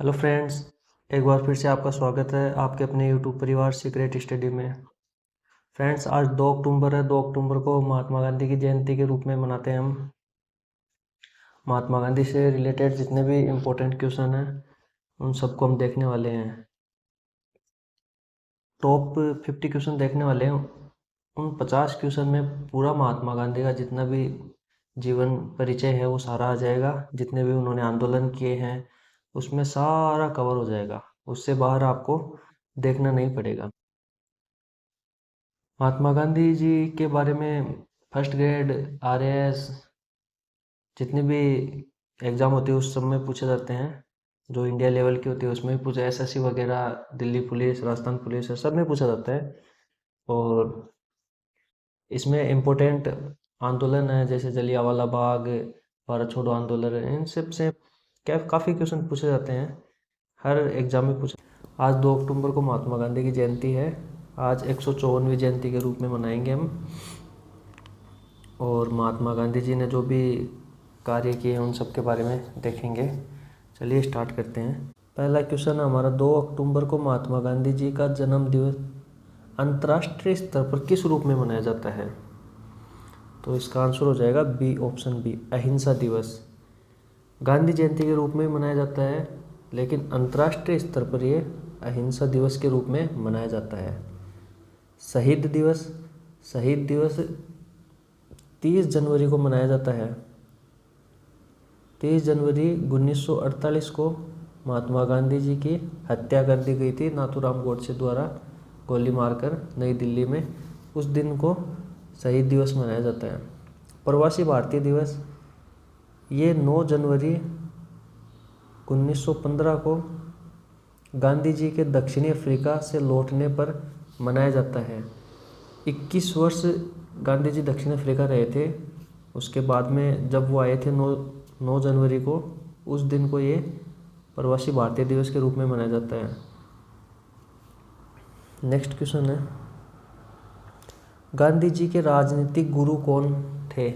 Hello friends, एक बार फिर से आपका स्वागत है आपके अपने यूट्यूब परिवार सीक्रेट स्टडी में। फ्रेंड्स, आज 2 अक्टूबर है। 2 अक्टूबर को महात्मा गांधी की जयंती के रूप में मनाते हैं हम। महात्मा गांधी से रिलेटेड जितने भी इम्पोर्टेंट क्वेश्चन हैं उन सबको हम देखने वाले हैं। टॉप 50 क्वेश्चन देखने वाले हैं। उन 50 क्वेश्चन में पूरा महात्मा गांधी का जितना भी जीवन परिचय है वो सारा आ जाएगा। जितने भी उन्होंने आंदोलन किए हैं उसमें सारा कवर हो जाएगा। उससे बाहर आपको देखना नहीं पड़ेगा। महात्मा गांधी जी के बारे में फर्स्ट ग्रेड आरएएस जितने भी एग्ज़ाम होते हैं उस सब में पूछे जाते हैं। जो इंडिया लेवल की होती है उसमें भी पूछा, एसएससी वगैरह, दिल्ली पुलिस, राजस्थान पुलिस है, सब में पूछा जाता है। और इसमें इम्पोर्टेंट आंदोलन है जैसे जलियांवाला बाग, भारत छोड़ो आंदोलन, इन सब से क्या काफ़ी क्वेश्चन पूछे जाते हैं। हर एग्जाम में पूछे। आज 2 अक्टूबर को महात्मा गांधी की जयंती है। आज 154वीं जयंती के रूप में मनाएंगे हम। और महात्मा गांधी जी ने जो भी कार्य किए हैं उन सब के बारे में देखेंगे। चलिए स्टार्ट करते हैं। पहला क्वेश्चन है हमारा, 2 अक्टूबर को महात्मा गांधी जी का जन्म दिवस अंतर्राष्ट्रीय स्तर पर किस रूप में मनाया जाता है? तो इसका आंसर हो जाएगा बी, ऑप्शन बी, अहिंसा दिवस। गांधी जयंती के रूप में मनाया जाता है लेकिन अंतर्राष्ट्रीय स्तर पर ये अहिंसा दिवस के रूप में मनाया जाता है। शहीद दिवस 30 जनवरी को मनाया जाता है। 30 जनवरी 1948 को महात्मा गांधी जी की हत्या कर दी गई थी नाथूराम गोडसे द्वारा, गोली मारकर नई दिल्ली में। उस दिन को शहीद दिवस मनाया जाता है। प्रवासी भारतीय दिवस ये 9 जनवरी 1915 को गांधी जी के दक्षिणी अफ्रीका से लौटने पर मनाया जाता है। 21 वर्ष गांधी जी दक्षिण अफ्रीका रहे थे। उसके बाद में जब वो आए थे 9 जनवरी को, उस दिन को ये प्रवासी भारतीय दिवस के रूप में मनाया जाता है। नेक्स्ट क्वेश्चन है, गांधी जी के राजनीतिक गुरु कौन थे?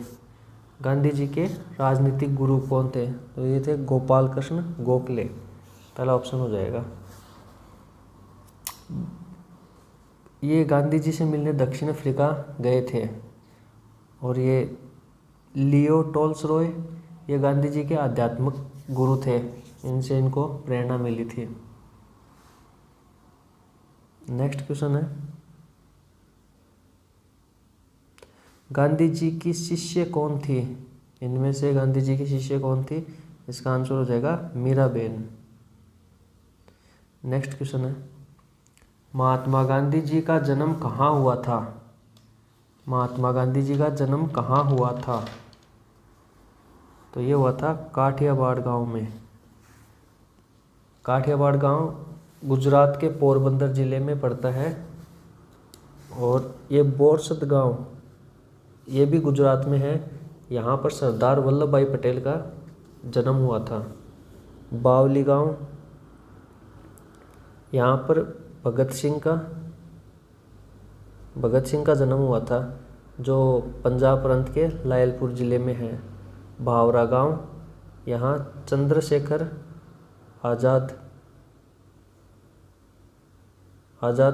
गांधी जी के राजनीतिक गुरु कौन थे? तो ये थे गोपाल कृष्ण गोखले। पहला ऑप्शन हो जाएगा। ये गांधी जी से मिलने दक्षिण अफ्रीका गए थे। और ये लियो टॉल्स्टॉय, ये गांधी जी के आध्यात्मिक गुरु थे। इनसे इनको प्रेरणा मिली थी। नेक्स्ट क्वेश्चन है, गांधी जी की शिष्य कौन थी? इनमें से गांधी जी की शिष्य कौन थी? इसका आंसर हो जाएगा मीराबेन। नेक्स्ट क्वेश्चन है, महात्मा गांधी जी का जन्म कहाँ हुआ था? महात्मा गांधी जी का जन्म कहाँ हुआ था? तो ये हुआ था काठियावाड़ गांव में। काठियावाड़ गांव गुजरात के पोरबंदर ज़िले में पड़ता है। और ये बोरसद गांव ये भी गुजरात में है। यहाँ पर सरदार वल्लभ भाई पटेल का जन्म हुआ था। बावली गांव, यहाँ पर भगत सिंह का जन्म हुआ था, जो पंजाब प्रांत के लायलपुर ज़िले में है। भावरा गांव, यहाँ चंद्रशेखर आज़ाद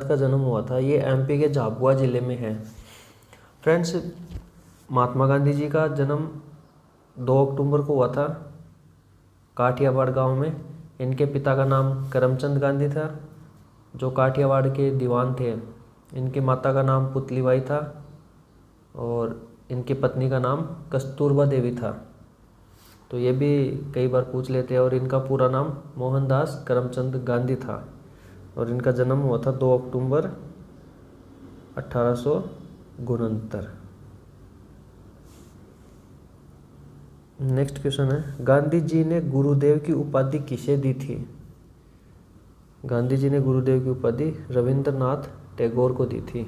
का जन्म हुआ था। ये एमपी के झाबुआ ज़िले में है। फ्रेंड्स, महात्मा गांधी जी का जन्म 2 अक्टूबर को हुआ था काठियावाड़ गांव में। इनके पिता का नाम करमचंद गांधी था, जो काठियावाड़ के दीवान थे। इनके माता का नाम पुतलीबाई था और इनकी पत्नी का नाम कस्तूरबा देवी था। तो ये भी कई बार पूछ लेते हैं। और इनका पूरा नाम मोहनदास करमचंद गांधी था। और इनका जन्म हुआ था 2 अक्टूबर 1869। नेक्स्ट क्वेश्चन है, गांधी जी ने गुरुदेव की उपाधि किसे दी थी? गांधी जी ने गुरुदेव की उपाधि रविंद्रनाथ टैगोर को दी थी।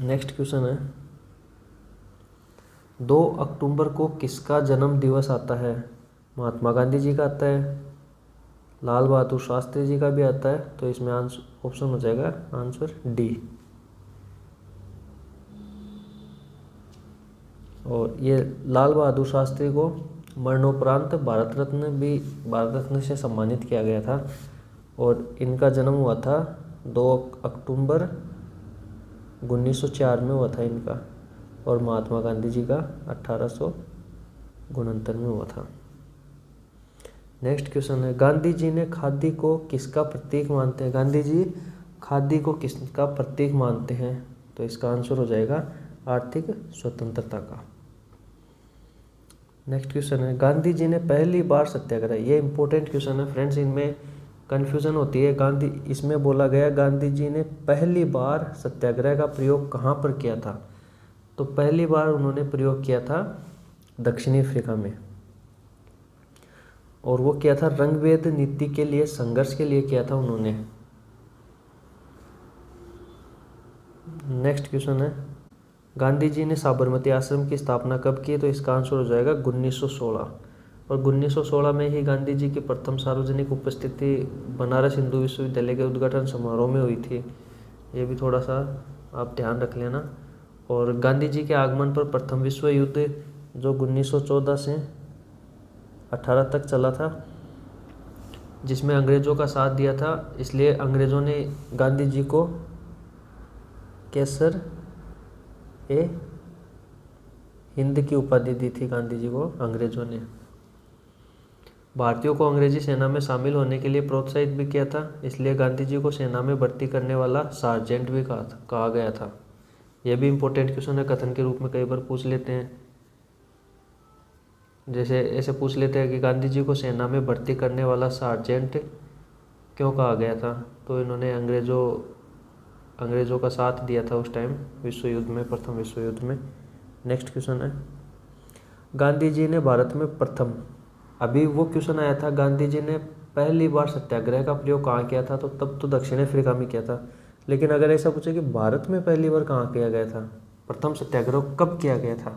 नेक्स्ट क्वेश्चन है, 2 अक्टूबर को किसका जन्म दिवस आता है? महात्मा गांधी जी का आता है, लाल बहादुर शास्त्री जी का भी आता है। तो इसमें आंसर ऑप्शन हो जाएगा आंसर डी। और ये लाल बहादुर शास्त्री को मरणोपरांत भारत रत्न से सम्मानित किया गया था। और इनका जन्म हुआ था 2 अक्टूबर 1904 में हुआ था इनका, और महात्मा गांधी जी का 1869 में हुआ था। नेक्स्ट क्वेश्चन है, गांधी जी ने खादी को किसका प्रतीक मानते हैं? गांधी जी खादी को किसका प्रतीक मानते हैं? तो इसका आंसर हो जाएगा आर्थिक स्वतंत्रता का। नेक्स्ट क्वेश्चन है, गांधी जी ने पहली बार सत्याग्रह, ये इंपॉर्टेंट क्वेश्चन है फ्रेंड्स, इनमें कन्फ्यूज़न होती है। इसमें बोला गया गांधी जी ने पहली बार सत्याग्रह का प्रयोग कहाँ पर किया था? तो पहली बार उन्होंने प्रयोग किया था दक्षिणी अफ्रीका में, और वो किया था रंगभेद नीति के लिए, संघर्ष के लिए किया था उन्होंने। नेक्स्ट क्वेश्चन है, गांधी जी ने साबरमती आश्रम की स्थापना कब की? तो इसका आंसर हो जाएगा 1916। और 1916 में ही गांधी जी की प्रथम सार्वजनिक उपस्थिति बनारस हिंदू विश्वविद्यालय के उद्घाटन समारोह में हुई थी। ये भी थोड़ा सा आप ध्यान रख लेना। और गांधी जी के आगमन पर प्रथम विश्व युद्ध जो 1914 से 18 तक चला था, जिसमें अंग्रेज़ों का साथ दिया था, इसलिए अंग्रेज़ों ने गांधी जी को कैसर ए हिंद की उपाधि दी थी। गांधी जी को अंग्रेज़ों ने भारतीयों को अंग्रेजी सेना में शामिल होने के लिए प्रोत्साहित भी किया था, इसलिए गांधी जी को सेना में भर्ती करने वाला सार्जेंट भी कहा गया था। यह भी इम्पोर्टेंट क्वेश्चन है, कथन के रूप में कई बार पूछ लेते हैं। जैसे ऐसे पूछ लेते हैं कि गांधी जी को सेना में भर्ती करने वाला सार्जेंट क्यों कहा गया था? तो इन्होंने अंग्रेज़ों का साथ दिया था उस टाइम विश्व युद्ध में, प्रथम विश्व युद्ध में। नेक्स्ट क्वेश्चन है, गांधी जी ने भारत में प्रथम, अभी वो क्वेश्चन आया था गांधी जी ने पहली बार सत्याग्रह का प्रयोग कहाँ किया था? तो तब तो दक्षिण अफ्रीका में किया था। लेकिन अगर ऐसा पूछे कि भारत में पहली बार कहाँ किया गया था, प्रथम सत्याग्रह कब किया गया था?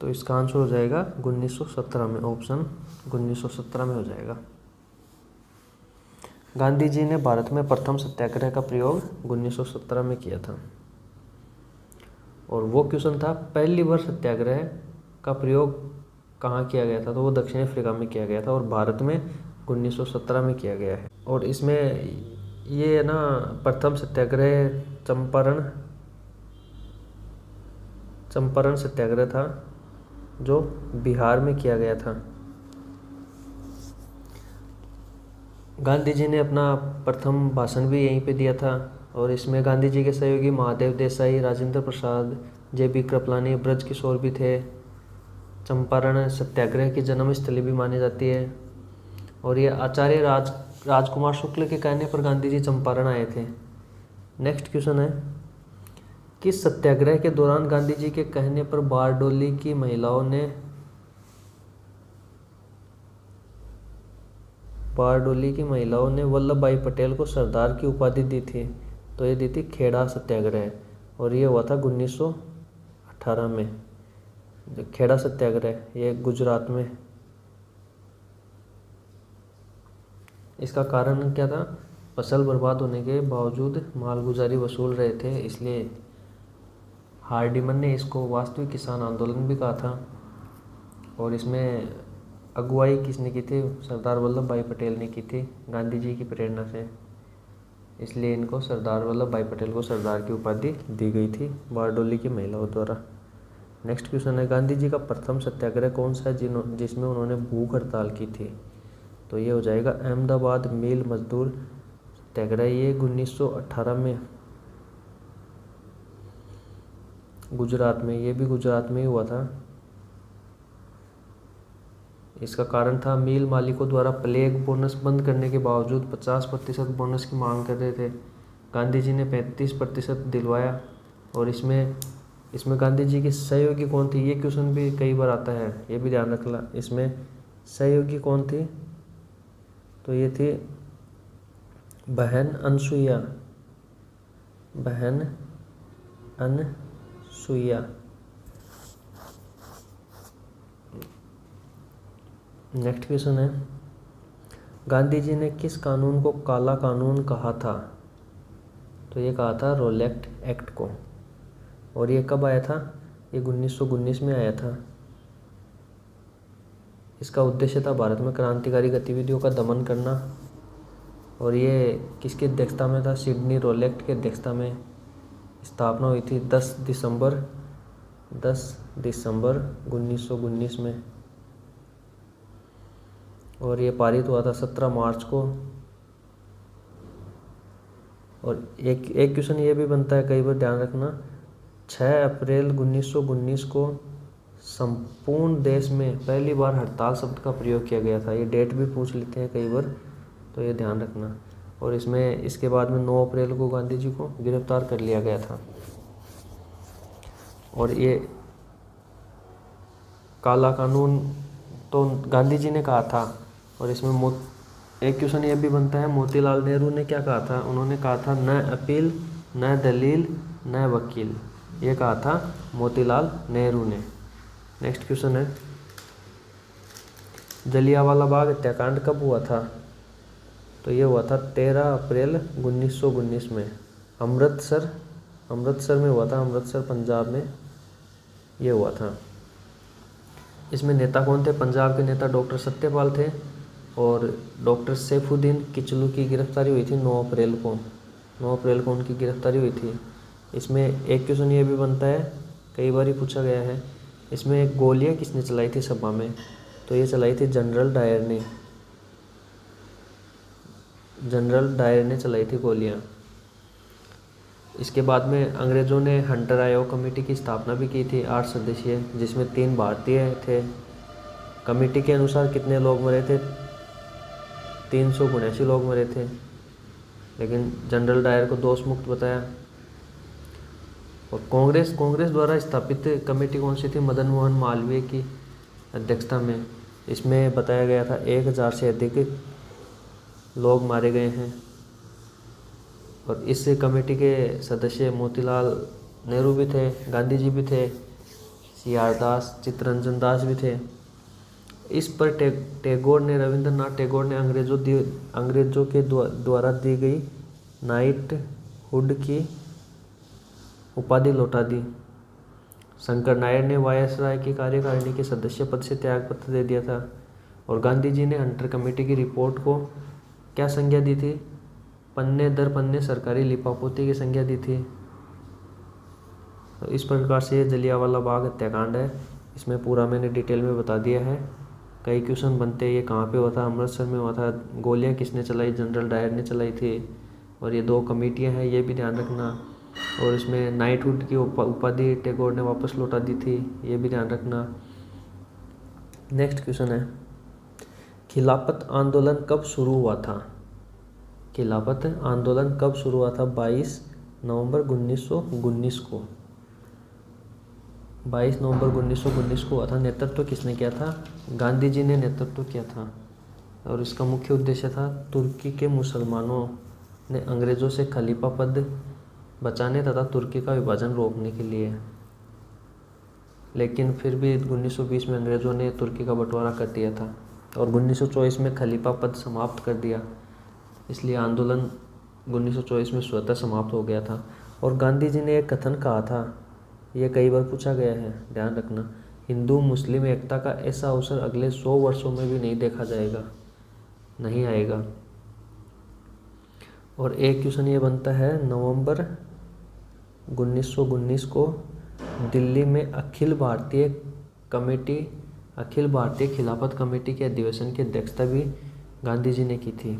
तो इसका आंसर हो जाएगा 1917 में, ऑप्शन 1917 में हो जाएगा। गांधी जी ने भारत में प्रथम सत्याग्रह का प्रयोग 1917 में किया था। और वो क्वेश्चन था पहली बार सत्याग्रह का प्रयोग कहाँ किया गया था? तो वो दक्षिण अफ्रीका में किया गया था, और भारत में 1917 में किया गया है। और इसमें ये ना प्रथम सत्याग्रह चंपारण सत्याग्रह था, जो बिहार में किया गया था। गांधी जी ने अपना प्रथम भाषण भी यहीं पे दिया था, और इसमें गांधी जी के सहयोगी महादेव देसाई, राजेंद्र प्रसाद, JB कृपलानी, ब्रज किशोर भी थे। चंपारण सत्याग्रह की जन्मस्थली भी मानी जाती है, और ये आचार्य राजकुमार शुक्ल के कहने पर गांधी जी चंपारण आए थे। नेक्स्ट क्वेश्चन है, किस सत्याग्रह के दौरान गांधी जी के कहने पर बारडोली की महिलाओं ने वल्लभ भाई पटेल को सरदार की उपाधि दी थी? तो ये दी थी खेड़ा सत्याग्रह, और ये हुआ था 1918 में। खेड़ा सत्याग्रह ये गुजरात में। इसका कारण क्या था? फसल बर्बाद होने के बावजूद मालगुजारी वसूल रहे थे, इसलिए हार्डिमन ने इसको वास्तविक किसान आंदोलन भी कहा था। और इसमें अगुवाई किसने की थी? सरदार वल्लभ भाई पटेल ने की थी, गांधी जी की प्रेरणा से, इसलिए इनको सरदार वल्लभ भाई पटेल को सरदार की उपाधि दी गई थी बारडोली की महिलाओं द्वारा। नेक्स्ट क्वेश्चन है, गांधी जी का प्रथम सत्याग्रह कौन सा है जिसमें उन्होंने भूख हड़ताल की थी? तो ये हो जाएगा अहमदाबाद मिल मजदूर सत्याग्रह, ये 1918 में गुजरात में, ये भी गुजरात में ही हुआ था। इसका कारण था मिल मालिकों द्वारा प्लेग बोनस बंद करने के बावजूद 50% बोनस की मांग कर रहे थे। गांधी जी ने 35% दिलवाया। और इसमें गांधी जी की सहयोगी कौन थी? ये क्वेश्चन भी कई बार आता है, ये भी ध्यान रखना। इसमें सहयोगी कौन थी? तो ये थी बहन अनसुईया। नेक्स्ट क्वेश्चन है, गांधी जी ने किस कानून को काला कानून कहा था? तो ये कहा था रोलेट एक्ट को। और ये कब आया था? ये 1919 में आया था। इसका उद्देश्य था भारत में क्रांतिकारी गतिविधियों का दमन करना। और ये किसकी अध्यक्षता में था? सिडनी रोलेक्ट की अध्यक्षता में स्थापना हुई थी 10 दिसंबर 1919 में। और ये पारित हुआ था 17 मार्च को। और एक क्वेश्चन ये भी बनता है, कई बार ध्यान रखना, 6 अप्रैल 1919 को संपूर्ण देश में पहली बार हड़ताल शब्द का प्रयोग किया गया था। ये डेट भी पूछ लेते हैं कई बार, तो ये ध्यान रखना। और इसके बाद में 9 अप्रैल को गांधी जी को गिरफ्तार कर लिया गया था। और ये काला कानून तो गांधी जी ने कहा था। और इसमें एक क्वेश्चन ये भी बनता है, मोतीलाल नेहरू ने क्या कहा था? उन्होंने कहा था न अपील, न दलील, न वकील। ये कहा था मोतीलाल नेहरू ने। नेक्स्ट क्वेश्चन है, जलियांवाला बाग हत्याकांड कब हुआ था? तो ये हुआ था 13 अप्रैल 1919 में। अमृतसर में हुआ था, अमृतसर पंजाब में ये हुआ था। इसमें नेता कौन थे? पंजाब के नेता डॉक्टर सत्यपाल थे। और डॉक्टर सैफुद्दीन किचलू की गिरफ्तारी हुई थी 9 अप्रैल को। 9 अप्रैल को उनकी गिरफ्तारी हुई थी। इसमें एक क्वेश्चन ये भी बनता है, कई बार ही पूछा गया है, इसमें गोलियां किसने चलाई थी सभा में? तो ये चलाई थी जनरल डायर ने। जनरल डायर ने चलाई थी गोलियां। इसके बाद में अंग्रेज़ों ने हंटर आयोग कमेटी की स्थापना भी की थी, 8 सदस्यीय, जिसमें 3 भारतीय थे। कमेटी के अनुसार कितने लोग मरे थे? 379 लोग मरे थे, लेकिन जनरल डायर को दोष मुक्त बताया। और कांग्रेस द्वारा स्थापित कमेटी कौन सी थी? मदन मोहन मालवीय की अध्यक्षता में। इसमें बताया गया था 1000 से अधिक लोग मारे गए हैं। और इस कमेटी के सदस्य मोतीलाल नेहरू भी थे, गांधी जी भी थे, CR दास, चित्तरंजन दास भी थे। इस पर रविंद्रनाथ टैगोर ने अंग्रेज़ों के द्वारा दी गई नाइटहुड की उपाधि लौटा दी। शंकर नायर ने वायसराय की कार्यकारिणी के सदस्य पद से त्यागपत्र दे दिया था। और गांधी जी ने हंटर कमेटी की रिपोर्ट को क्या संज्ञा दी थी? पन्ने दर पन्ने सरकारी लिपापोती की संज्ञा दी थी। तो इस प्रकार से ये जलियांवाला बाग हत्याकांड है। इसमें पूरा मैंने डिटेल में बता दिया है। कई क्वेश्चन बनते हैं, ये कहाँ पे हुआ था? अमृतसर में हुआ था। गोलियां किसने चलाई? जनरल डायर ने चलाई थी। और ये 2 कमेटियां हैं, ये भी ध्यान रखना। और इसमें नाइटहुड की उपाधि टैगोर ने वापस लौटा दी थी, ये भी ध्यान रखना। नेक्स्ट क्वेश्चन है, खिलाफत आंदोलन कब शुरू हुआ था? खिलाफत आंदोलन कब शुरू हुआ था? 22 नवंबर 1919 को। 22 नवंबर 1919 को हुआ था। नेतृत्व किसने किया था? गांधी जी ने नेतृत्व किया था। और इसका मुख्य उद्देश्य था तुर्की के मुसलमानों ने अंग्रेज़ों से खलीफा पद बचाने तथा तुर्की का विभाजन रोकने के लिए। लेकिन फिर भी 1920 में अंग्रेज़ों ने तुर्की का बंटवारा कर दिया था और 1924 में खलीफा पद समाप्त कर दिया। इसलिए आंदोलन 1924 में स्वतः समाप्त हो गया था। और गांधी जी ने एक कथन कहा था, ये कई बार पूछा गया है, ध्यान रखना, हिंदू मुस्लिम एकता का ऐसा अवसर अगले 100 वर्षों में भी नहीं देखा जाएगा, नहीं आएगा। और एक क्वेश्चन ये बनता है, नवंबर 1919 को दिल्ली में अखिल भारतीय खिलाफत कमेटी के अधिवेशन की अध्यक्षता भी गांधी जी ने की थी।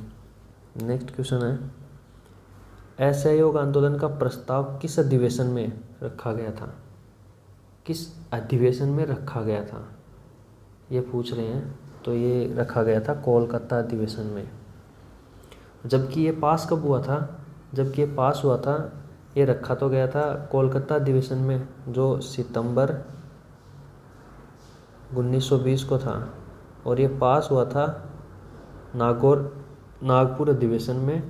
नेक्स्ट क्वेश्चन है, असहयोग आंदोलन का प्रस्ताव किस अधिवेशन में रखा गया था? किस अधिवेशन में रखा गया था, ये पूछ रहे हैं। तो ये रखा गया था कोलकाता अधिवेशन में। जबकि ये पास कब हुआ था? जबकि ये पास हुआ था, ये रखा तो गया था कोलकाता अधिवेशन में, जो सितंबर 1920 को था। और ये पास हुआ था नागपुर अधिवेशन में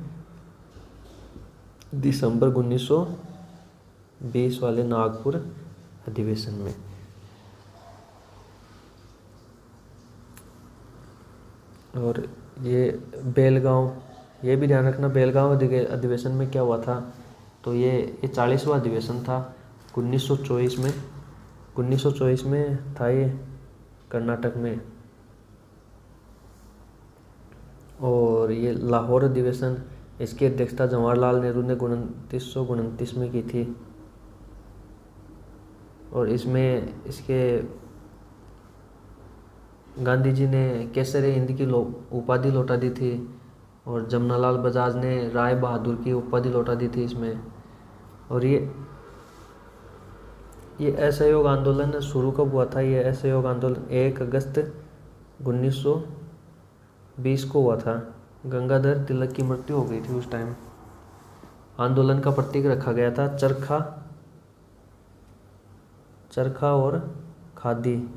दिसंबर 1920 वाले नागपुर अधिवेशन में। और ये बेलगांव, ये भी ध्यान रखना, बेलगांव अधिवेशन में क्या हुआ था? तो ये 40वां अधिवेशन था 1924 में। 1924 में था ये कर्नाटक में। और ये लाहौर अधिवेशन, इसकी अध्यक्षता जवाहरलाल नेहरू ने 2929 में की थी। और इसमें इसके गांधी जी ने केसरे हिंद की उपाधि लौटा दी थी और जमनालाल बजाज ने राय बहादुर की उपाधि लौटा दी थी इसमें। और ये असहयोग आंदोलन शुरू कब हुआ था? ये असहयोग आंदोलन 1 अगस्त 1920 को हुआ था। गंगाधर तिलक की मृत्यु हो गई थी उस टाइम। आंदोलन का प्रतीक रखा गया था चरखा और खादी।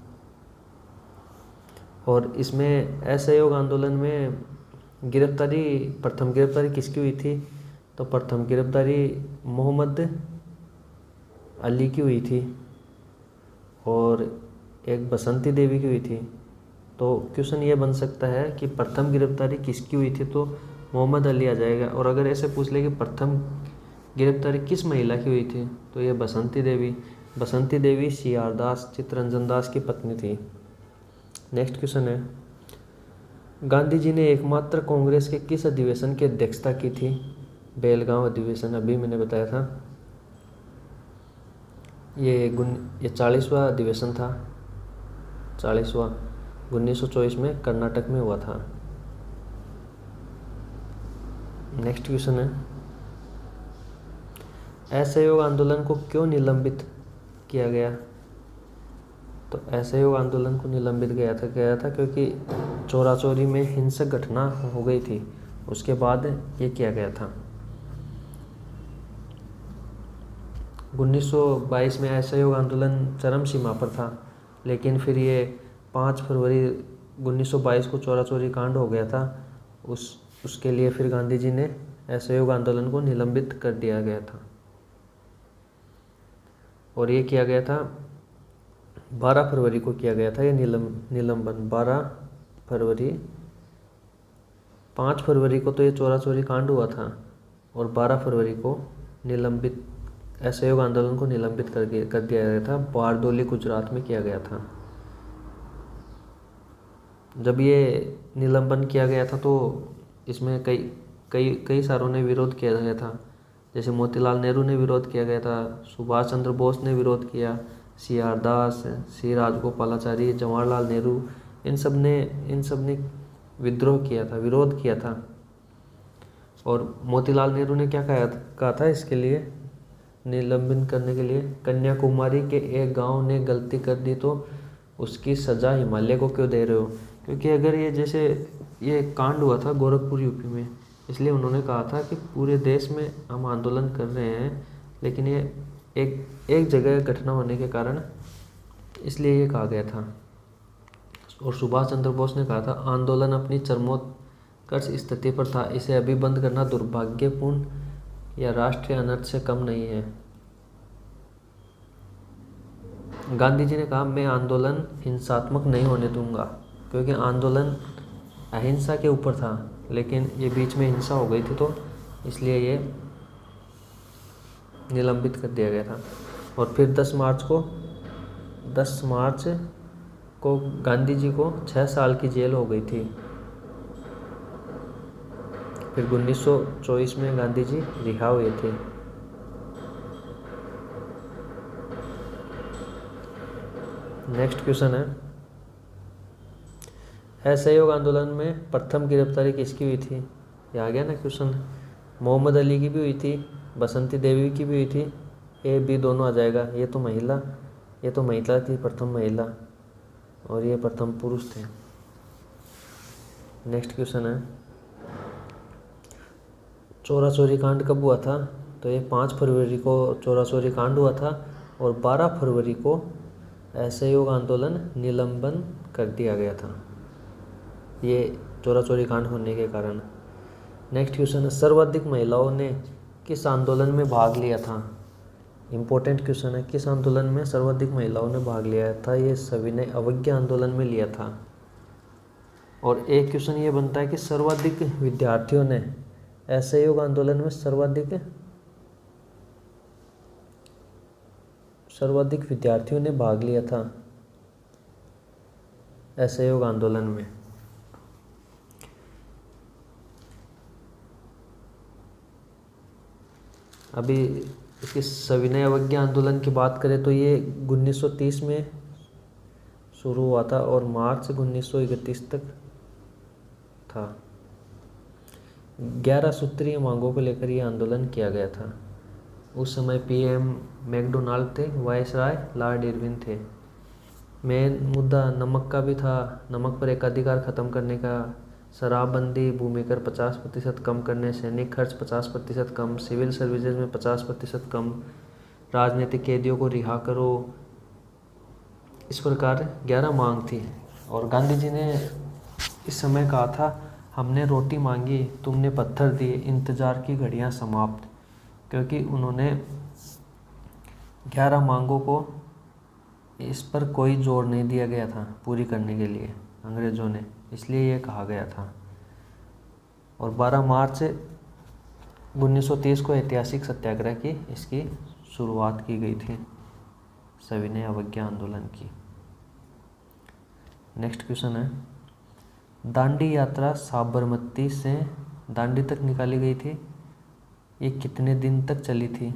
और इसमें असहयोग आंदोलन में प्रथम गिरफ्तारी किसकी हुई थी? तो प्रथम गिरफ्तारी मोहम्मद अली की हुई थी और एक बसंती देवी की हुई थी। तो क्वेश्चन ये बन सकता है कि प्रथम गिरफ्तारी किसकी हुई थी, तो मोहम्मद अली आ जाएगा। और अगर ऐसे पूछ ले कि प्रथम गिरफ्तारी किस महिला की हुई थी, तो ये बसंती देवी सीआर दास चित्तरंजन दास की पत्नी थी। नेक्स्ट क्वेश्चन है, गांधी जी ने एकमात्र कांग्रेस के किस अधिवेशन की अध्यक्षता की थी? बेलगांव अधिवेशन, अभी मैंने बताया था। ये 40वां अधिवेशन था, 40वां 1924 में कर्नाटक में हुआ था। नेक्स्ट क्वेश्चन है, असहयोग आंदोलन को क्यों निलंबित किया गया? तो असहयोग आंदोलन को निलंबित किया था क्योंकि चोरा चोरी में हिंसक घटना हो गई थी, उसके बाद ये किया गया था। 1922 में असहयोग आंदोलन चरम सीमा पर था, लेकिन फिर ये 5 फरवरी 1922 को चोरा चोरी कांड हो गया था। उसके लिए फिर गांधी जी ने असहयोग आंदोलन को निलंबित कर दिया गया था। और ये किया गया था 12 फरवरी को किया गया था ये निलंबन 12 फरवरी। 5 फरवरी को तो ये चोरा चोरी कांड हुआ था और 12 फरवरी को निलंबित असहयोग आंदोलन को निलंबित कर दिया गया था। बारडोली गुजरात में किया गया था। जब ये निलंबन किया गया था तो इसमें कई सारों ने विरोध किया गया था, जैसे मोतीलाल नेहरू ने विरोध किया गया था, सुभाष चंद्र बोस ने विरोध किया, सीआर दास, सी राजगोपालाचारी, जवाहरलाल नेहरू, इन सब ने विद्रोह किया था, विरोध किया था। और मोतीलाल नेहरू ने क्या कहा था इसके लिए, निलंबन करने के लिए, कन्याकुमारी के एक गांव ने गलती कर दी तो उसकी सज़ा हिमालय को क्यों दे रहे हो? क्योंकि अगर ये कांड हुआ था गोरखपुर यूपी में, इसलिए उन्होंने कहा था कि पूरे देश में हम आंदोलन कर रहे हैं, लेकिन ये एक जगह घटना होने के कारण इसलिए ये कहा गया था। और सुभाष चंद्र बोस ने कहा था, आंदोलन अपनी चरमोत्कर्ष स्थिति पर था, इसे अभी बंद करना दुर्भाग्यपूर्ण या राष्ट्रीय अनर्थ से कम नहीं है। गांधी जी ने कहा, मैं आंदोलन हिंसात्मक नहीं होने दूंगा, क्योंकि आंदोलन अहिंसा के ऊपर था, लेकिन ये बीच में हिंसा हो गई थी तो इसलिए ये निलंबित कर दिया गया था। और फिर 10 मार्च को गांधी जी को 6 साल की जेल हो गई थी। फिर 1924 में गांधी जी रिहा हुए थे। नेक्स्ट क्वेश्चन है, असहयोग आंदोलन में प्रथम गिरफ्तारी किसकी हुई थी? ये आ गया ना क्वेश्चन। मोहम्मद अली की भी हुई थी, बसंती देवी की भी हुई थी, ए बी दोनों आ जाएगा। ये तो महिला थी, प्रथम महिला, और ये प्रथम पुरुष थे। नेक्स्ट क्वेश्चन है, चोरा चोरी कांड कब हुआ था? तो ये 5 फरवरी को चोरा चोरी कांड हुआ था और 12 फरवरी को असहयोग आंदोलन निलंबन कर दिया गया था, ये चोरा चोरी कांड होने के कारण। नेक्स्ट क्वेश्चन है, सर्वाधिक महिलाओं ने किस आंदोलन में भाग लिया था? इम्पोर्टेंट क्वेश्चन है, किस आंदोलन में सर्वाधिक महिलाओं ने भाग लिया था? ये सविनय अवज्ञा आंदोलन में लिया था। और एक क्वेश्चन ये बनता है कि सर्वाधिक विद्यार्थियों ने असहयोग आंदोलन में सर्वाधिक विद्यार्थियों ने भाग लिया था असहयोग आंदोलन में। अभी इसकी सविनय अवज्ञा आंदोलन की बात करें तो ये 1930 में शुरू हुआ था और मार्च 1931 तक था। 11 सूत्रीय मांगों को लेकर ये आंदोलन किया गया था। उस समय पीएम मैकडोनाल्ड थे, वायसराय लॉर्ड इरविन थे। मेन मुद्दा नमक का भी था, नमक पर एकाधिकार ख़त्म करने का, शराबबंदी, भूमि कर 50% कम करने, सैनिक खर्च 50% कम, सिविल सर्विसेज में 50% कम, राजनीतिक कैदियों को रिहा करो। इस प्रकार 11 मांग थी और गांधी जी ने इस समय कहा था, हमने रोटी मांगी तुमने पत्थर दिए, इंतज़ार की घड़ियां समाप्त। क्योंकि उन्होंने 11 मांगों को इस पर कोई जोर नहीं दिया गया था पूरी करने के लिए अंग्रेज़ों ने, इसलिए ये कहा गया था। और 12 मार्च 1930 को ऐतिहासिक सत्याग्रह की इसकी शुरुआत की गई थी, सविनय अवज्ञा आंदोलन की। नेक्स्ट क्वेश्चन है, दांडी यात्रा साबरमती से दांडी तक निकाली गई थी, ये कितने दिन तक चली थी?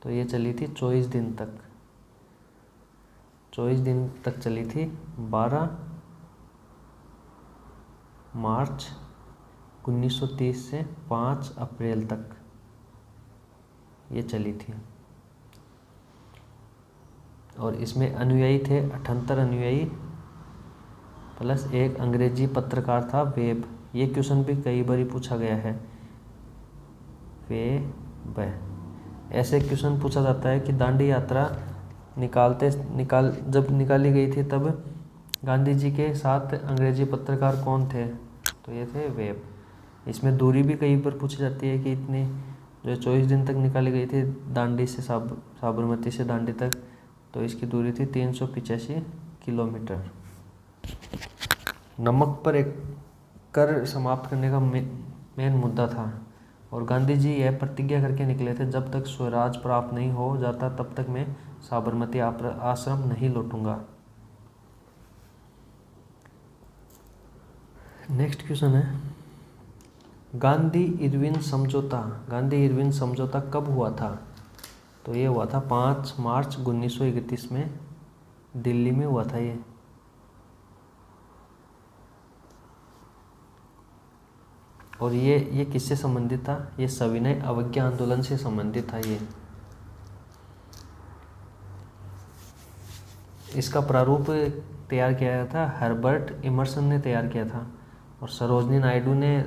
तो ये चली थी 24 दिन तक। 24 दिन तक चली थी। 12 मार्च 1930 से 5 अप्रैल तक ये चली थी। और इसमें अनुयायी थे 78 अनुयायी प्लस एक अंग्रेजी पत्रकार था, वेब। ये क्वेश्चन भी कई बार पूछा गया है, वेब। ऐसे क्वेश्चन पूछा जाता है कि दांडी यात्रा जब निकाली गई थी तब गांधी जी के साथ अंग्रेजी पत्रकार कौन थे? तो ये थे वेब। इसमें दूरी भी कई बार पूछी जाती है कि इतनी जो 24 दिन तक निकाली गई थी दांडी से साबरमती से दांडी तक, तो इसकी दूरी थी 385 किलोमीटर। नमक पर एक कर समाप्त करने का मेन मुद्दा था और गांधी जी यह प्रतिज्ञा करके निकले थे, जब तक स्वराज प्राप्त नहीं हो जाता तब तक मैं साबरमती आश्रम नहीं लौटूंगा। नेक्स्ट क्वेश्चन है, गांधी इरविन समझौता कब हुआ था? तो ये हुआ था 5 मार्च 1931 में, दिल्ली में हुआ था ये। और ये किससे संबंधित था? ये सविनय अवज्ञा आंदोलन से संबंधित था ये। इसका प्रारूप तैयार किया गया था, हर्बर्ट इमर्सन ने तैयार किया था और सरोजनी नायडू ने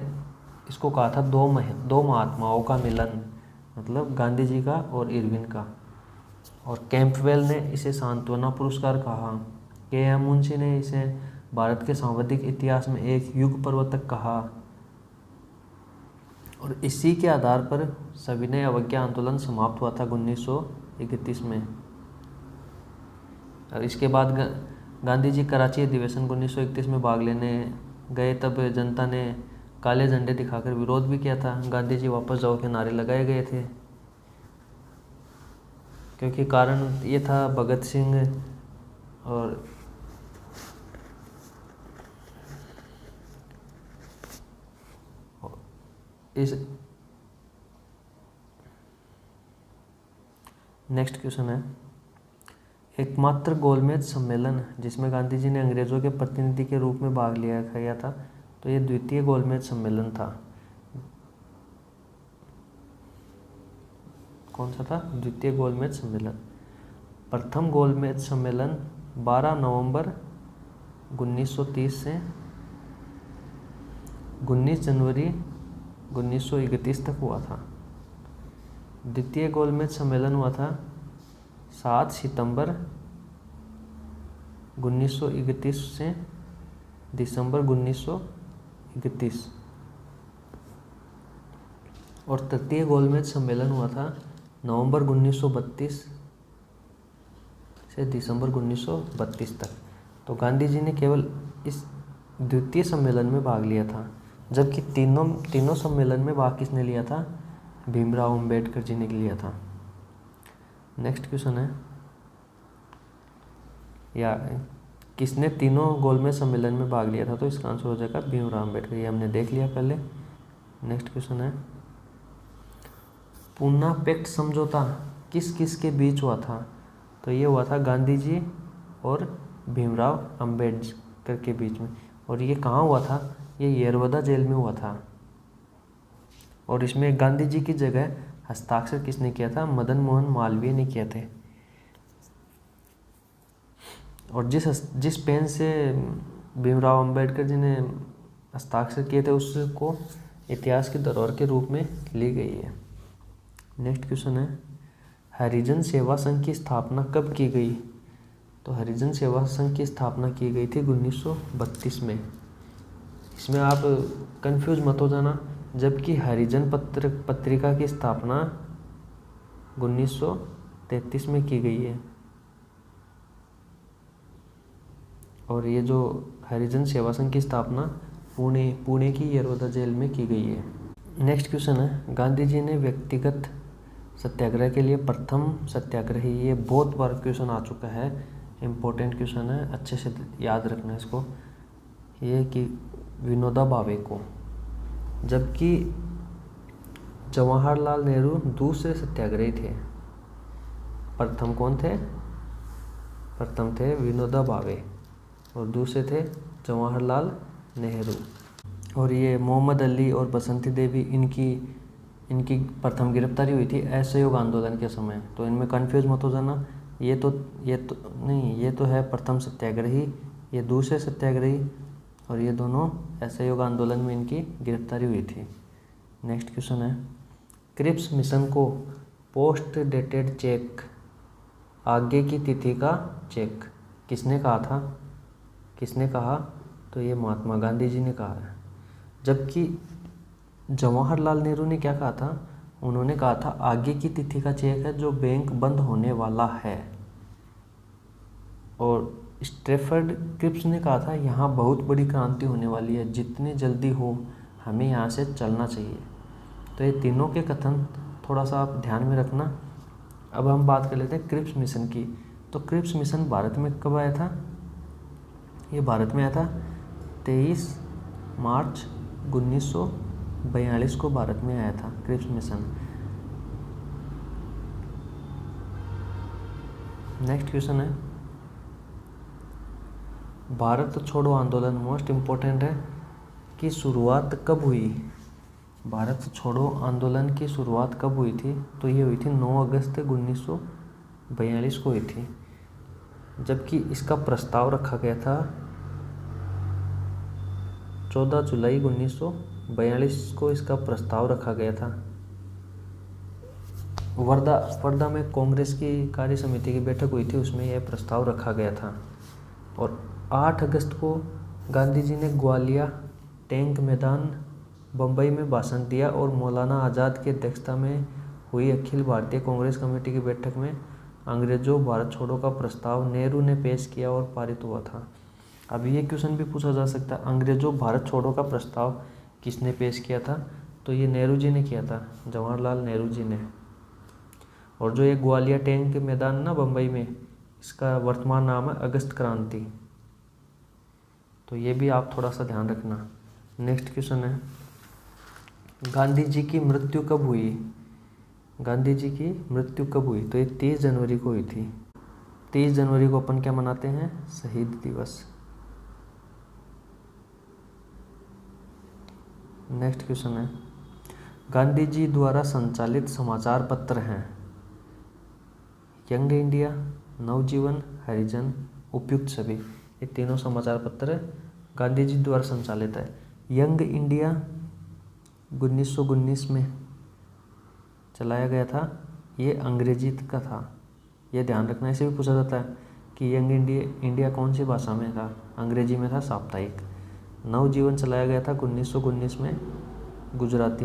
इसको कहा था दो महात्माओं का मिलन, मतलब गांधी जी का और इरविन का। और कैंपवेल ने इसे सांत्वना पुरस्कार कहा। के.एम. मुंशी ने इसे भारत के सांविधिक इतिहास में एक युग प्रवर्तक कहा। और इसी के आधार पर सविनय अवज्ञा आंदोलन समाप्त हुआ था 1931 में। और इसके बाद गांधी जी कराची अधिवेशन 1931 में भाग लेने गए, तब जनता ने काले झंडे दिखाकर विरोध भी किया था। गांधी जी वापस जाओ के नारे लगाए गए थे, क्योंकि कारण ये था भगत सिंह और इस नेक्स्ट क्वेश्चन है, एकमात्र गोलमेज सम्मेलन जिसमें गांधी जी ने अंग्रेज़ों के प्रतिनिधि के रूप में भाग लिया गया था, तो ये द्वितीय गोलमेज सम्मेलन था। कौन सा था? द्वितीय गोलमेज सम्मेलन। प्रथम गोलमेज सम्मेलन 12 नवंबर 1930 से 19 जनवरी 1931 तक हुआ था। द्वितीय गोलमेज सम्मेलन हुआ था 7 सितंबर 1931 से दिसंबर 1931। और तृतीय गोलमेज सम्मेलन हुआ था नवंबर 1932 से दिसंबर 1932 तक। तो गांधी जी ने केवल इस द्वितीय सम्मेलन में भाग लिया था, जबकि तीनों सम्मेलन में भाग किसने लिया था? भीमराव अंबेडकर जी ने लिया था। नेक्स्ट क्वेश्चन है, या किसने तीनों गोलमेज सम्मेलन में भाग लिया था? तो इसका आंसर हो जाएगा भीमराव अंबेडकर। ये हमने देख लिया पहले। नेक्स्ट क्वेश्चन है, पूना पैक्ट समझौता किस किस के बीच हुआ था? तो ये हुआ था गांधी जी और भीमराव अंबेडकर के बीच में। और ये कहाँ हुआ था? ये येरवदा जेल में हुआ था। और इसमें गांधी जी की जगह हस्ताक्षर किसने किया था? मदन मोहन मालवीय ने किए थे। और जिस पेन से भीमराव अंबेडकर जी ने हस्ताक्षर किए थे उसको इतिहास की धरोहर के रूप में ली गई है। नेक्स्ट क्वेश्चन है, हरिजन सेवा संघ की स्थापना कब की गई? तो हरिजन सेवा संघ की स्थापना की गई थी 1932 में। इसमें आप कंफ्यूज मत हो जाना, जबकि हरिजन पत्रिका की स्थापना 1933 में की गई है। और ये जो हरिजन सेवा संघ की स्थापना पुणे की येरवदा जेल में की गई है। नेक्स्ट क्वेश्चन है, गांधी जी ने व्यक्तिगत सत्याग्रह के लिए प्रथम सत्याग्रही, ये बहुत बार क्वेश्चन आ चुका है, इम्पोर्टेंट क्वेश्चन है, अच्छे से याद रखना इसको, ये कि विनोबा भावे को। जबकि जवाहरलाल नेहरू दूसरे सत्याग्रही थे। प्रथम कौन थे? प्रथम थे विनोबा भावे और दूसरे थे जवाहरलाल नेहरू। और ये मोहम्मद अली और बसंती देवी, इनकी प्रथम गिरफ्तारी हुई थी असहयोग आंदोलन के समय। तो इनमें कंफ्यूज मत हो जाना, ये तो है प्रथम सत्याग्रही, ये दूसरे सत्याग्रही, और ये दोनों असहयोग आंदोलन में इनकी गिरफ्तारी हुई थी। नेक्स्ट क्वेश्चन है, क्रिप्स मिशन को पोस्ट डेटेड चेक, आगे की तिथि का चेक, किसने कहा था? किसने कहा? तो ये महात्मा गांधी जी ने कहा है। जबकि जवाहरलाल नेहरू ने क्या कहा था? उन्होंने कहा था आगे की तिथि का चेक है जो बैंक बंद होने वाला है। और स्ट्रैफर्ड क्रिप्स ने कहा था यहाँ बहुत बड़ी क्रांति होने वाली है, जितनी जल्दी हो हमें यहाँ से चलना चाहिए। तो ये तीनों के कथन थोड़ा सा आप ध्यान में रखना। अब हम बात कर लेते हैं क्रिप्स मिशन की। तो क्रिप्स मिशन भारत में कब आया था? ये भारत में आया था 23 मार्च 1942 को भारत में आया था क्रिप्स मिशन। नेक्स्ट क्वेश्चन है, भारत छोड़ो आंदोलन, मोस्ट इम्पोर्टेंट है, की शुरुआत कब हुई? भारत छोड़ो आंदोलन की शुरुआत कब हुई थी? तो ये हुई थी 9 अगस्त 1942 को हुई थी। जबकि इसका प्रस्ताव रखा गया था 14 जुलाई 1942 को इसका प्रस्ताव रखा गया था। वर्धा में कांग्रेस की कार्य समिति की बैठक हुई थी, उसमें यह प्रस्ताव रखा गया था। और 8 अगस्त को गांधी जी ने ग्वालियर टैंक मैदान बम्बई में भाषण दिया और मौलाना आज़ाद की अध्यक्षता में हुई अखिल भारतीय कांग्रेस कमेटी की बैठक में अंग्रेजों भारत छोड़ो का प्रस्ताव नेहरू ने पेश किया और पारित हुआ था। अब ये क्वेश्चन भी पूछा जा सकता है, अंग्रेजों भारत छोड़ो का प्रस्ताव किसने पेश किया था? तो ये नेहरू जी ने किया था, जवाहरलाल नेहरू जी ने। और जो ये ग्वालियर टैंक मैदान ना बम्बई में, इसका वर्तमान नाम है अगस्त क्रांति। तो ये भी आप थोड़ा सा ध्यान रखना। नेक्स्ट क्वेश्चन है, गांधी जी की मृत्यु कब हुई? गांधी जी की मृत्यु कब हुई? तो ये 30 जनवरी को हुई थी। 30 जनवरी को अपन क्या मनाते हैं? शहीद दिवस। नेक्स्ट क्वेश्चन है, गांधी जी द्वारा संचालित समाचार पत्र हैं यंग इंडिया, नवजीवन, हरिजन, उपयुक्त सभी। ये तीनों समाचार पत्र गांधी जी द्वारा संचालित है। यंग इंडिया 1919 में चलाया गया था, ये अंग्रेजी का था, ये ध्यान रखना। इसे भी पूछा जाता है कि यंग इंडिया कौन सी भाषा में था? अंग्रेजी में था, साप्ताहिक। नवजीवन चलाया गया था 1919 में, गुजराती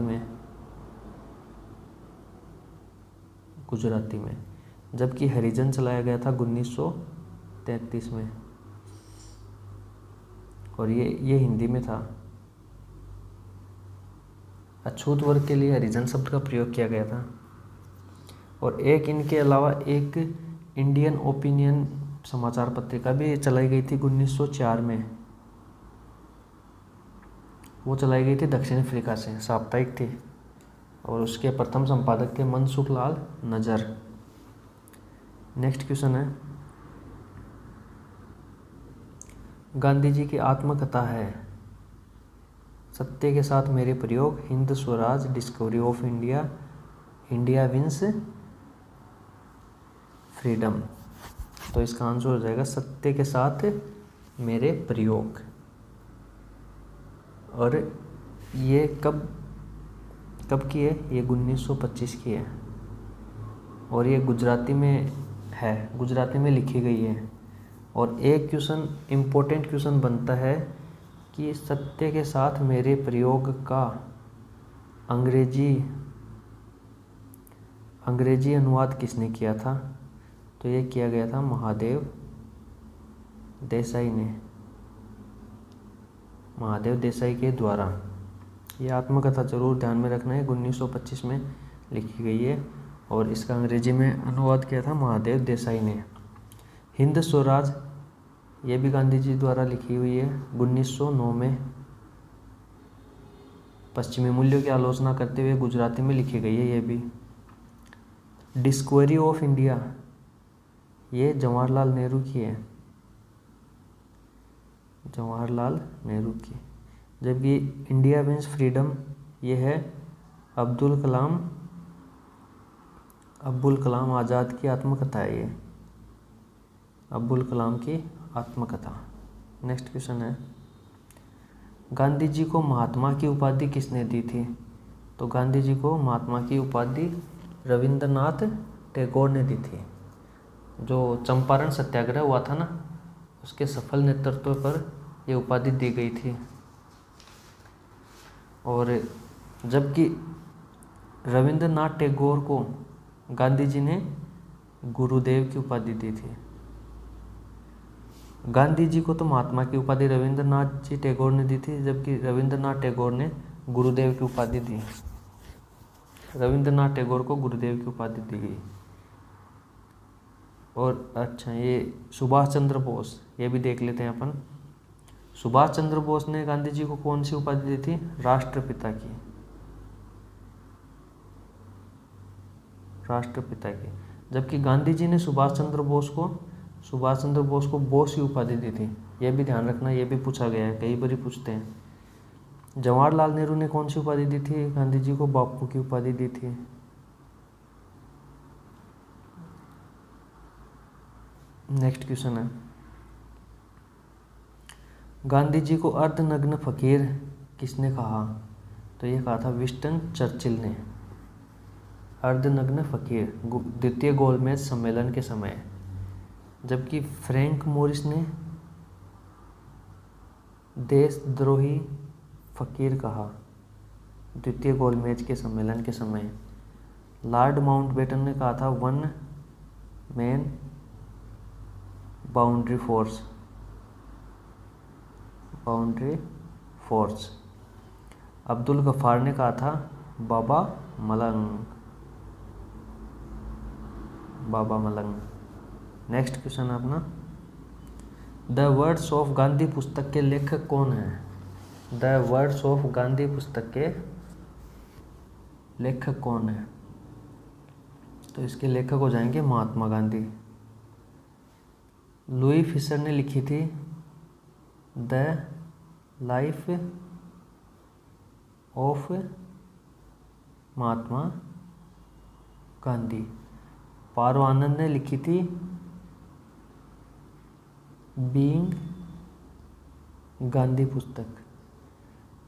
में। जबकि हरिजन चलाया गया था 1933 में, और ये हिंदी में था। अछूत वर्ग के लिए हरिजन शब्द का प्रयोग किया गया था। और एक इनके अलावा एक इंडियन ओपिनियन समाचार पत्रिका भी चलाई गई थी 1904 में। वो चलाई गई थी दक्षिण अफ्रीका से, साप्ताहिक थी। और उसके प्रथम संपादक थे मनसुख लाल नजर। नेक्स्ट क्वेश्चन है, गांधी जी की आत्मकथा है सत्य के साथ मेरे प्रयोग, Hind Swaraj, discovery of India, India wins freedom. तो इसका आंसर हो जाएगा सत्य के साथ मेरे प्रयोग। और ये कब की है? ये 1925 की है और ये गुजराती में है, गुजराती में लिखी गई है। और एक क्वेश्चन इम्पोर्टेंट क्वेश्चन बनता है कि सत्य के साथ मेरे प्रयोग का अंग्रेजी अनुवाद किसने किया था? तो ये किया गया था महादेव देसाई के द्वारा। ये आत्मकथा जरूर ध्यान में रखना है, 1925 में लिखी गई है और इसका अंग्रेजी में अनुवाद किया था महादेव देसाई ने। हिंद स्वराज, ये भी गांधी जी द्वारा लिखी हुई है, 1909 में पश्चिमी मूल्यों की आलोचना करते हुए गुजराती में लिखी गई है। ये भी डिस्कवरी ऑफ इंडिया, ये जवाहरलाल नेहरू की है, जवाहरलाल नेहरू की। जबकि इंडिया विंस फ्रीडम, ये है अब्दुल कलाम आज़ाद की आत्मकथा है, ये अब्दुल कलाम की आत्मकथा। नेक्स्ट क्वेश्चन है, गांधी जी को महात्मा की उपाधि किसने दी थी? तो गांधी जी को महात्मा की उपाधि रविंद्रनाथ टैगोर ने दी थी। जो चंपारण सत्याग्रह हुआ था ना, उसके सफल नेतृत्व पर यह उपाधि दी गई थी। और जबकि रविंद्रनाथ टैगोर को गांधी जी ने गुरुदेव की उपाधि दी थी। गांधी जी को तो महात्मा की उपाधि रविंद्रनाथ जी टैगोर ने दी थी, जबकि रविंद्रनाथ टैगोर ने गुरुदेव की उपाधि दी। रविंद्रनाथ टैगोर को गुरुदेव की उपाधि दी गई। और अच्छा, ये सुभाष चंद्र बोस, ये भी देख लेते हैं अपन। सुभाष चंद्र बोस ने गांधी जी को कौन सी उपाधि दी थी? राष्ट्रपिता की, राष्ट्रपिता की। जबकि गांधी जी ने सुभाष चंद्र बोस को बोस की उपाधि दी थी। यह भी ध्यान रखना, यह भी पूछा गया है, कई बार पूछते हैं। जवाहरलाल नेहरू ने कौन सी उपाधि दी थी? गांधी जी को बापू की उपाधि दी थी। नेक्स्ट क्वेश्चन है, गांधी जी को अर्धनग्न फकीर किसने कहा? तो ये कहा था विंस्टन चर्चिल ने, अर्धनग्न फकीर, द्वितीय गोलमेज सम्मेलन के समय। जबकि फ्रैंक मोरिस ने देशद्रोही फकीर कहा द्वितीय गोलमेज के सम्मेलन के समय। लॉर्ड माउंटबेटन ने कहा था one man boundary force. Abdul Ghaffar ने कहा था बाबा मलंग। नेक्स्ट क्वेश्चन है अपना, द वर्ड्स ऑफ गांधी पुस्तक के लेखक कौन हैं? द वर्ड्स ऑफ गांधी पुस्तक के लेखक कौन है? तो इसके लेखक हो जाएंगे महात्मा गांधी। लुई फिशर ने लिखी थी the life of Mahatma Gandhi. पारो आनंद ने लिखी थी बीइंग गांधी पुस्तक।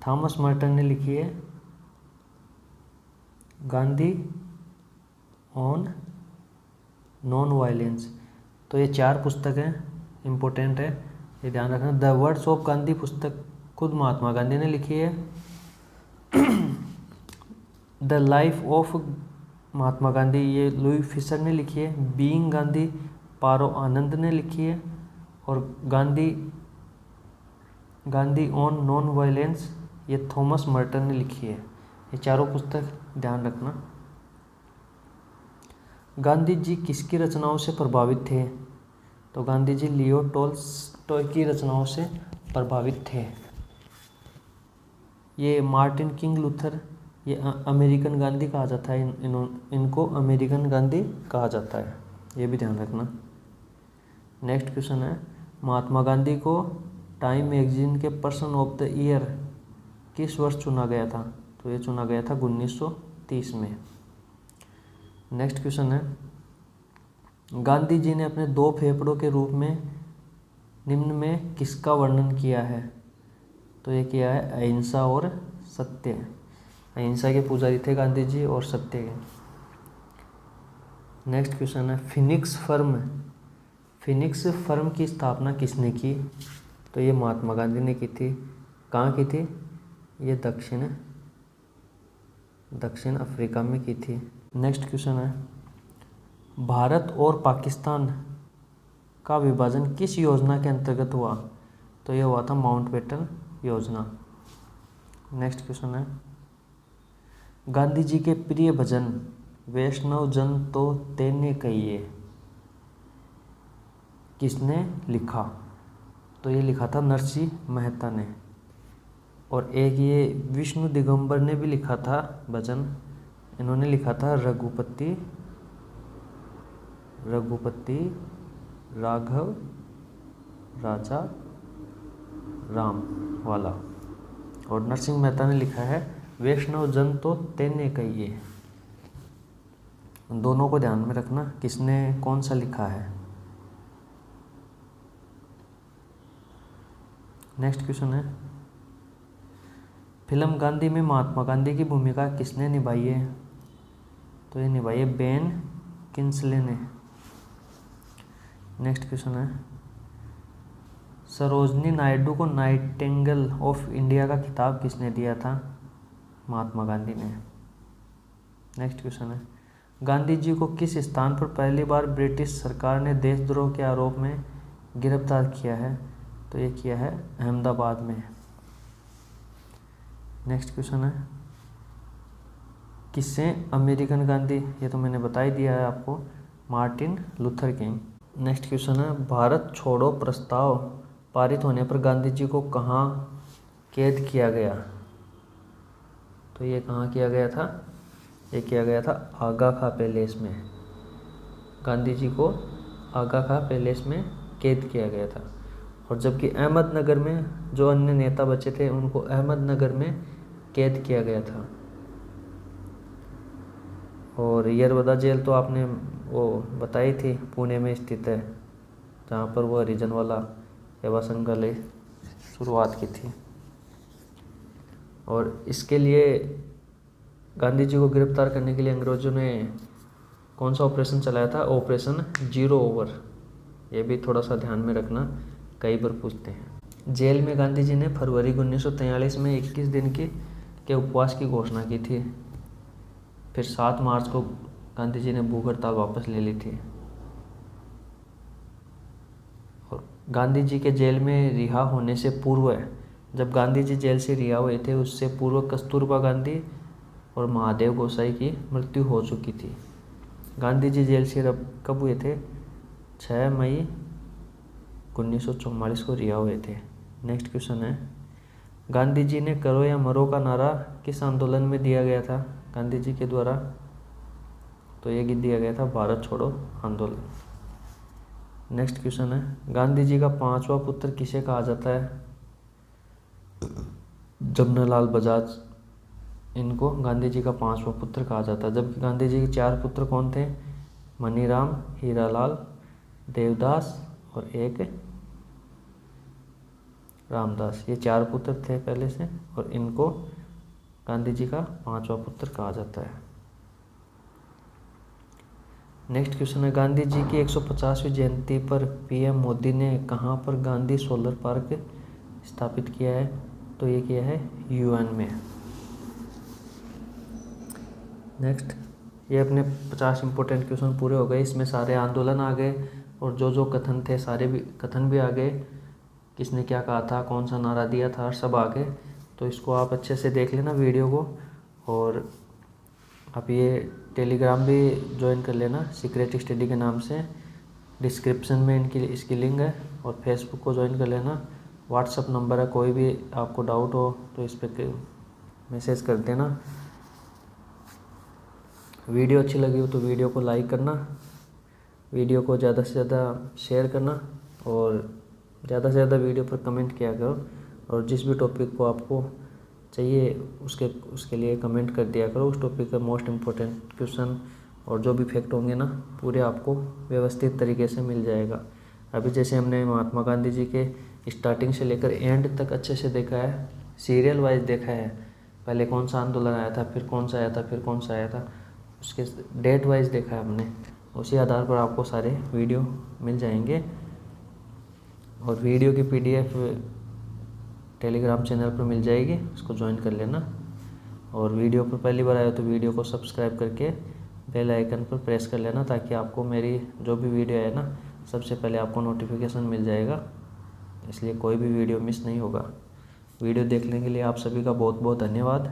थॉमस मर्टन ने लिखी है गांधी ऑन नॉन वायलेंस। तो ये 4 पुस्तकें इम्पोर्टेंट है, ये ध्यान रखना। द वर्ड्स ऑफ गांधी पुस्तक खुद महात्मा गांधी ने लिखी है। The life of Mahatma Gandhi ये लुई फिशर ने लिखी है। बीइंग गांधी पारो आनंद ने लिखी है। और गांधी ऑन नॉन वायलेंस ये थॉमस मर्टन ने लिखी है। ये 4 पुस्तक ध्यान रखना। गांधी जी किसकी रचनाओं से प्रभावित थे? तो गांधी जी लियो टॉल्स्टॉय की रचनाओं से प्रभावित थे। ये मार्टिन किंग लूथर ये अमेरिकन गांधी कहा जाता है, इनको अमेरिकन गांधी कहा जाता है, ये भी ध्यान रखना। नेक्स्ट क्वेश्चन है, महात्मा गांधी को टाइम मैगजीन के पर्सन ऑफ द ईयर किस वर्ष चुना गया था? तो ये चुना गया था 1930 में। नेक्स्ट क्वेश्चन है, गांधी जी ने अपने 2 फेफड़ों के रूप में निम्न में किसका वर्णन किया है? तो ये किया है अहिंसा और सत्य। अहिंसा के पुजारी थे गांधी जी और सत्य के। नेक्स्ट क्वेश्चन है, फिनिक्स फर्म की स्थापना किसने की? तो ये महात्मा गांधी ने की थी। कहाँ की थी? ये दक्षिण अफ्रीका में की थी। नेक्स्ट क्वेश्चन है, भारत और पाकिस्तान का विभाजन किस योजना के अंतर्गत हुआ? तो ये हुआ था माउंटबेटन योजना। नेक्स्ट क्वेश्चन है, गांधी जी के प्रिय भजन वैष्णव जन तो तेने कहिए किसने लिखा? तो ये लिखा था नरसिंह मेहता ने। और एक ये विष्णु दिगंबर ने भी लिखा था भजन, इन्होंने लिखा था रघुपति राघव राजा राम वाला। और नरसिंह मेहता ने लिखा है वैष्णव जन तो तेने कहिए। दोनों को ध्यान में रखना, किसने कौन सा लिखा है। नेक्स्ट क्वेश्चन है, फिल्म गांधी में महात्मा गांधी की भूमिका किसने निभाई है? तो ये निभाई है बेन किंग्सले ने। नेक्स्ट क्वेश्चन है, सरोजनी नायडू को नाइटिंगेल ऑफ इंडिया का खिताब किसने दिया था? महात्मा गांधी ने। नेक्स्ट क्वेश्चन है, गांधी जी को किस स्थान पर पहली बार ब्रिटिश सरकार ने देशद्रोह के आरोप में गिरफ्तार किया है? तो ये किया है अहमदाबाद में। नेक्स्ट क्वेश्चन है, किससे अमेरिकन गांधी? ये तो मैंने बता ही दिया है आपको, Martin Luther king. Next question है, भारत छोड़ो प्रस्ताव पारित होने पर गांधी जी को कहाँ कैद किया गया? तो ये कहाँ किया गया था? ये किया गया था आगा खां पैलेस में। गांधी जी को आगा खां पैलेस में कैद किया गया था। और जबकि अहमदनगर में जो अन्य नेता बचे थे उनको अहमदनगर में कैद किया गया था। और यरवदा जेल तो आपने वो बताई थी, पुणे में स्थित है, जहाँ पर वो हरिजन वाला सेवा संग्रहालय शुरुआत की थी। और इसके लिए गांधी जी को गिरफ्तार करने के लिए अंग्रेजों ने कौन सा ऑपरेशन चलाया था? Operation zero over. ये भी थोड़ा सा ध्यान में रखना, कई बार पूछते हैं। जेल में गांधी जी ने फरवरी 1943 में 21 दिन के उपवास की घोषणा की थी। फिर 7 मार्च को गांधी जी ने भूख हड़ताल वापस ले ली थी। और गांधी जी के जेल में रिहा होने से पूर्व, जब गांधी जी जेल से रिहा हुए थे उससे पूर्व कस्तूरबा गांधी और महादेव गोसाई की मृत्यु हो चुकी थी। गांधी जी जेल से कब हुए थे? 6 मई 1944 को रिहा हुए थे। नेक्स्ट क्वेश्चन है, गांधी जी ने करो या मरो का नारा किस आंदोलन में दिया गया था गांधी जी के द्वारा? तो ये दिया गया था भारत छोड़ो आंदोलन। नेक्स्ट क्वेश्चन है, गांधी जी का 5वां पुत्र किसे कहा जाता है? जमनालाल बजाज, इनको गांधी जी का 5वां पुत्र कहा जाता है। जबकि गांधी जी के 4 पुत्र कौन थे? मनीराम, हीरालाल, देवदास और एक रामदास। ये 4 पुत्र थे पहले से, और इनको गांधी जी का 5वां पुत्र कहा जाता है। नेक्स्ट क्वेश्चन है, गांधी जी की 150वीं जयंती पर पीएम मोदी ने कहाँ पर गांधी सोलर पार्क स्थापित किया है? तो ये किया है यूएन में। नेक्स्ट, ये अपने 50 इंपॉर्टेंट क्वेश्चन पूरे हो गए। इसमें सारे आंदोलन आ गए और जो कथन थे सारे भी कथन भी आ गए, किसने क्या कहा था, कौन सा नारा दिया था, सब आ गए। तो इसको आप अच्छे से देख लेना वीडियो को, और आप ये टेलीग्राम भी ज्वाइन कर लेना सीक्रेट स्टडी के नाम से। डिस्क्रिप्शन में इसकी लिंक है, और फेसबुक को ज्वाइन कर लेना। व्हाट्सअप नंबर है, कोई भी आपको डाउट हो तो इस पर मैसेज कर देना। वीडियो अच्छी लगी हो तो वीडियो को लाइक करना, वीडियो को ज़्यादा से ज़्यादा शेयर करना और ज़्यादा से ज़्यादा वीडियो पर कमेंट किया करो। और जिस भी टॉपिक को आपको चाहिए उसके लिए कमेंट कर दिया करो। उस टॉपिक का मोस्ट इम्पोर्टेंट क्वेश्चन और जो भी फैक्ट होंगे ना पूरे आपको व्यवस्थित तरीके से मिल जाएगा। अभी जैसे हमने महात्मा गांधी जी के स्टार्टिंग से लेकर एंड तक अच्छे से देखा है, सीरियल वाइज देखा है, पहले कौन सा आंदोलन आया था, फिर कौन सा आया था, फिर कौन सा आया था, उसके डेट वाइज देखा है हमने। उसी आधार पर आपको सारे वीडियो मिल जाएंगे। और वीडियो की PDF टेलीग्राम चैनल पर मिल जाएगी, उसको ज्वाइन कर लेना। और वीडियो पर पहली बार आए तो वीडियो को सब्सक्राइब करके बेल आइकन पर प्रेस कर लेना, ताकि आपको मेरी जो भी वीडियो है ना सबसे पहले आपको नोटिफिकेशन मिल जाएगा, इसलिए कोई भी वीडियो मिस नहीं होगा। वीडियो देखने के लिए आप सभी का बहुत बहुत धन्यवाद।